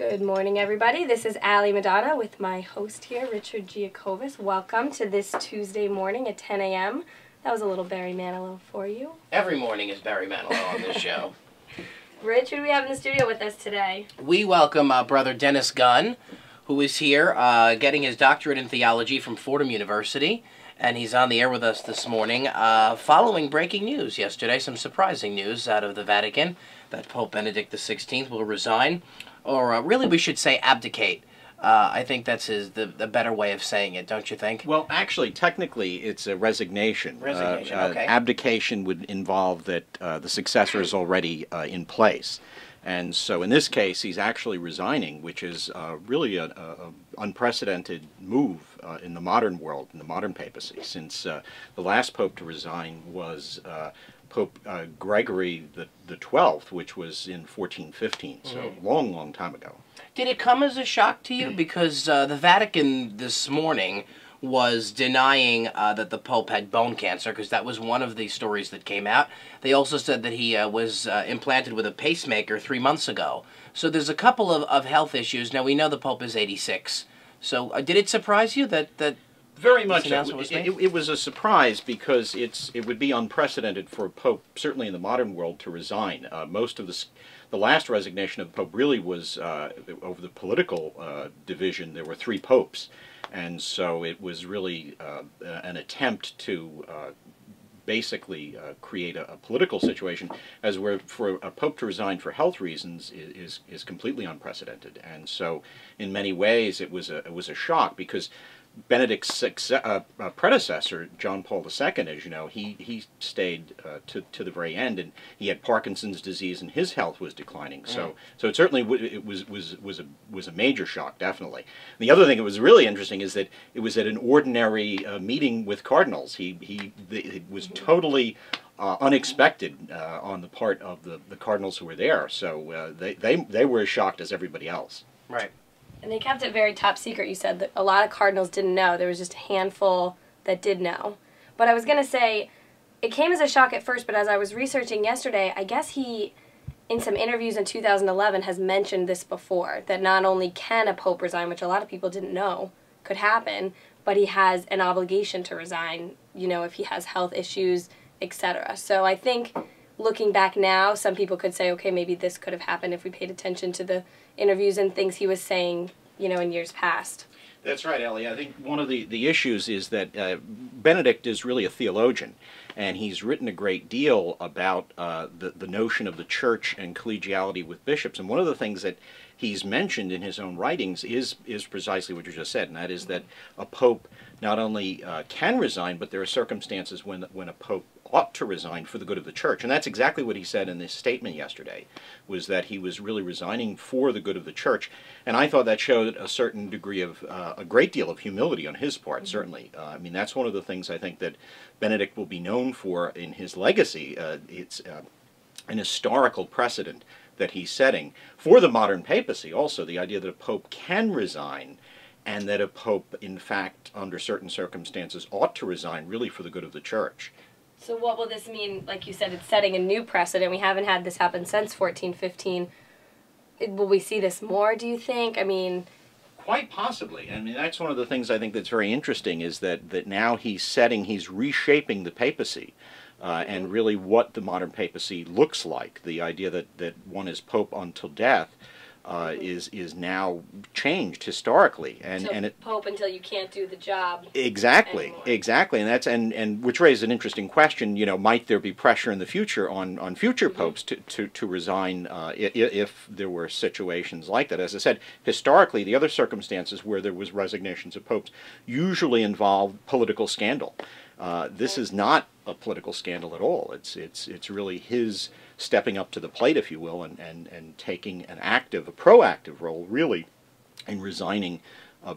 Good morning, everybody. This is Allie Madonna with my host here, Richard Giacobis. Welcome to this Tuesday morning at 10 a.m. That was a little Barry Manilow for you. Every morning is Barry Manilow on this show. Rich, who do we have in the studio with us today? We welcome Brother Dennis Gunn, who is here getting his doctorate in theology from Fordham University. And he's on the air with us this morning following breaking news yesterday, some surprising news out of the Vatican, that Pope Benedict XVI will resign, or really we should say abdicate. I think that's the better way of saying it, don't you think? Well, actually, technically, it's a resignation. Resignation, okay. Abdication would involve that the successor is already in place. And so in this case, he's actually resigning, which is really an unprecedented move in the modern world, in the modern papacy, since the last pope to resign was Pope Gregory the 12th, which was in 1415, so long, long time ago. Did it come as a shock to you? Because the Vatican this morning was denying that the Pope had bone cancer, because that was one of the stories that came out. They also said that he was implanted with a pacemaker 3 months ago. So there's a couple of health issues. Now, we know the Pope is 86. So did it surprise you that Very much. It was a surprise because it would be unprecedented for a pope, certainly in the modern world, to resign. Most of the last resignation of the pope really was over the political division. There were 3 popes, and so it was really an attempt to basically create a political situation, as where for a pope to resign for health reasons is completely unprecedented. And so, in many ways, it was a shock because Benedict's predecessor, John Paul II, as you know, he stayed to the very end, and he had Parkinson's disease, and his health was declining. So it certainly was a major shock, definitely. And the other thing that was really interesting is that it was at an ordinary meeting with cardinals. It was totally unexpected on the part of the cardinals who were there. So they were as shocked as everybody else. Right. And they kept it very top secret. You said that a lot of cardinals didn't know. There was just a handful that did know. But I was going to say, it came as a shock at first, but as I was researching yesterday, I guess he, in some interviews in 2011, has mentioned this before, that not only can a pope resign, which a lot of people didn't know could happen, but he has an obligation to resign, you know, if he has health issues, etc. So I think, looking back now, some people could say, okay, maybe this could have happened if we paid attention to the interviews and things he was saying, you know, in years past. That's right, Ellie. I think one of the issues is that Benedict is really a theologian, and he's written a great deal about the notion of the church and collegiality with bishops. And one of the things that he's mentioned in his own writings is precisely what you just said, and that is that a pope not only can resign, but there are circumstances when a pope ought to resign for the good of the church. And that's exactly what he said in this statement yesterday, was that he was really resigning for the good of the church. And I thought that showed a certain degree of, a great deal of humility on his part, certainly. I mean, that's one of the things I think that Benedict will be known for in his legacy. It's an historical precedent that he's setting for the modern papacy also, the idea that a pope can resign, and that a pope, in fact, under certain circumstances, ought to resign really for the good of the church. So what will this mean? Like you said, it's setting a new precedent. We haven't had this happen since 1415. Will we see this more, do you think? I mean... Quite possibly. I mean, that's one of the things I think that's very interesting, is that now he's reshaping the papacy, and really what the modern papacy looks like. The idea that one is pope until death is now changed historically, and pope until you can't do the job. Exactly, anymore. exactly, and that's and which raises an interesting question. You know, might there be pressure in the future on future popes to resign if there were situations like that? As I said, historically, the other circumstances where there was resignations of popes usually involved political scandal. This is not a political scandal at all. It's really his stepping up to the plate, if you will, and taking a proactive role, really, in resigning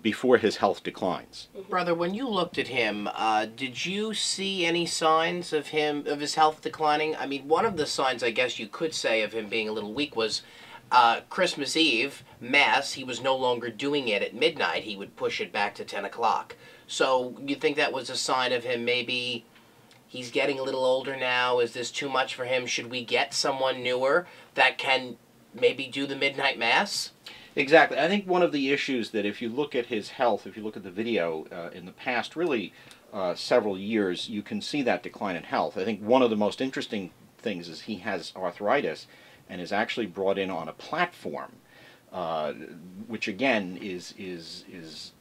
before his health declines. Brother, when you looked at him, did you see any signs of his health declining? I mean, one of the signs, I guess you could say, of him being a little weak was Christmas Eve, Mass, he was no longer doing it at midnight. He would push it back to 10 o'clock. So you think that was a sign of him maybe he's getting a little older now? Is this too much for him? Should we get someone newer that can maybe do the midnight Mass? Exactly. I think one of the issues that if you look at his health, if you look at the video in the past, really several years, you can see that decline in health. I think one of the most interesting things is he has arthritis and is actually brought in on a platform, which again is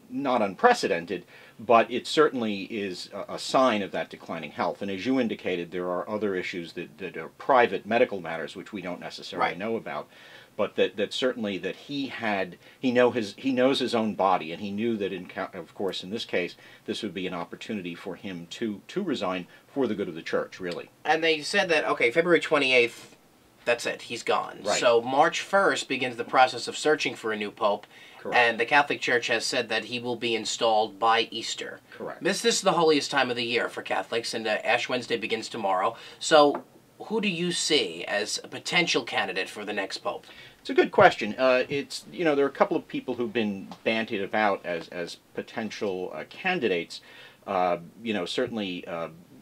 not unprecedented, but it certainly is a sign of that declining health. And as you indicated, there are other issues that are private medical matters which we don't necessarily know about, but that certainly that he knows his own body, and he knew that of course in this case this would be an opportunity for him to resign for the good of the church, really. And they said that, okay, February 28th, that's it, he's gone. Right. So March 1st begins the process of searching for a new pope. Correct. And the Catholic Church has said that he will be installed by Easter. Correct. This is the holiest time of the year for Catholics, and Ash Wednesday begins tomorrow. So who do you see as a potential candidate for the next pope? It's a good question. It's, you know, there are a couple of people who've been bandied about as potential candidates. You know, certainly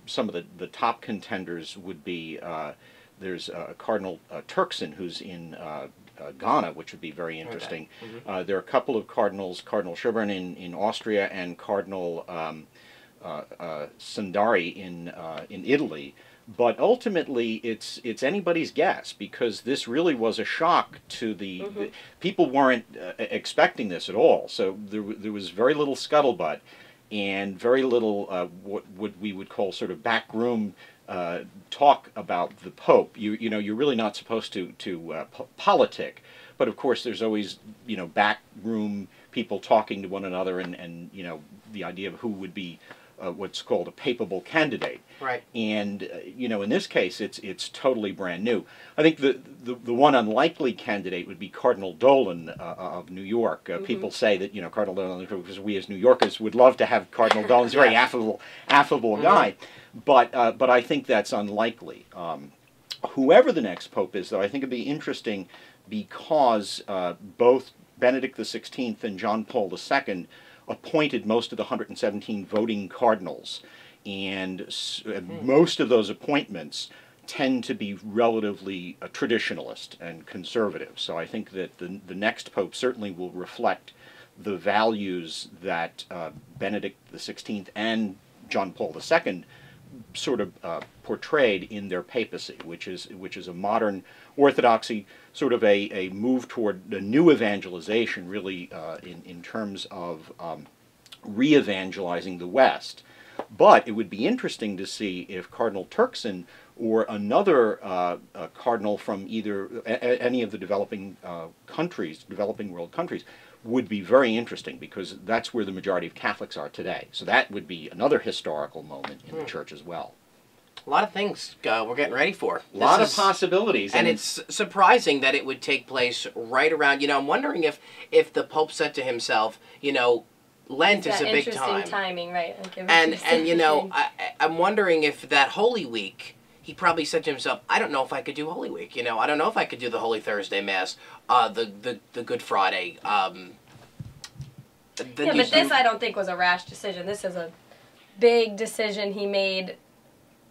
some of the top contenders would be there's Cardinal Turkson, who's in Ghana, which would be very interesting. Okay. Mm-hmm. There are a couple of cardinals, Cardinal Schibbern in Austria and Cardinal Sandari in Italy. But ultimately, it's anybody's guess, because this really was a shock to the people weren't expecting this at all. So there was very little scuttlebutt and very little what we would call sort of backroom talk about the Pope. You know, you're really not supposed to politic, but of course there's always, you know, backroom people talking to one another, and you know, the idea of who would be what's called a papable candidate. Right. And you know, in this case, it's totally brand new. I think the one unlikely candidate would be Cardinal Dolan of New York. People say that, you know, Cardinal Dolan, because we as New Yorkers would love to have Cardinal Dolan. He's a very affable guy, but I think that's unlikely. Whoever the next pope is, though, I think it'd be interesting because both Benedict XVI and John Paul II appointed most of the 117 voting cardinals, and most of those appointments tend to be relatively traditionalist and conservative. So I think that the next pope certainly will reflect the values that Benedict XVI and John Paul II sort of portrayed in their papacy, which is a modern orthodoxy, sort of a move toward a new evangelization, really in terms of re-evangelizing the West. But it would be interesting to see if Cardinal Turkson or another cardinal from either any of the developing world countries, would be very interesting, because that's where the majority of Catholics are today. So that would be another historical moment in the Church as well. A lot of things we're getting ready for. A lot of possibilities. And it's surprising that it would take place right around, you know, I'm wondering if the Pope said to himself, you know, Lent is a big time. Interesting timing, right? Like and you know, I'm wondering if that Holy Week, he probably said to himself, I don't know if I could do Holy Week. You know, I don't know if I could do the Holy Thursday Mass, the Good Friday. Yeah, but this I don't think was a rash decision. This is a big decision he made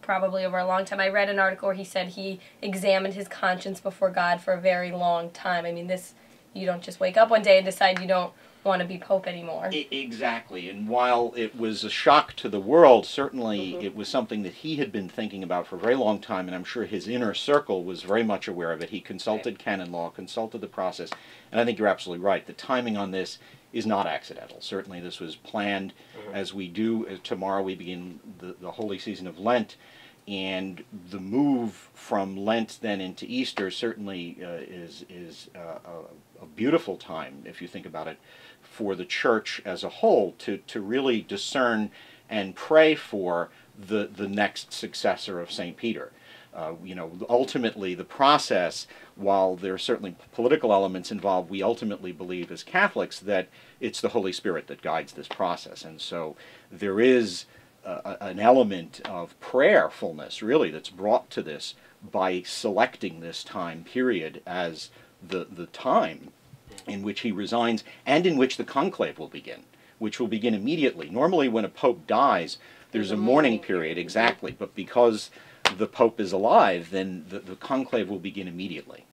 probably over a long time. I read an article where he said he examined his conscience before God for a very long time. I mean, this, you don't just wake up one day and decide you don't want to be Pope anymore. Exactly. And while it was a shock to the world, certainly it was something that he had been thinking about for a very long time, and I'm sure his inner circle was very much aware of it. He consulted canon law, consulted the process, and I think you're absolutely right. The timing on this is not accidental. Certainly this was planned. As we do, tomorrow we begin the holy season of Lent, and the move from Lent then into Easter certainly is a beautiful time, if you think about it, for the Church as a whole to really discern and pray for the next successor of St. Peter. You know, ultimately the process, while there are certainly political elements involved, we ultimately believe as Catholics that it's the Holy Spirit that guides this process. And so there is an element of prayerfulness, really, that's brought to this by selecting this time period as the time in which he resigns, and in which the conclave will begin, which will begin immediately. Normally when a pope dies, there's a mourning period, exactly, but because the pope is alive, then the conclave will begin immediately.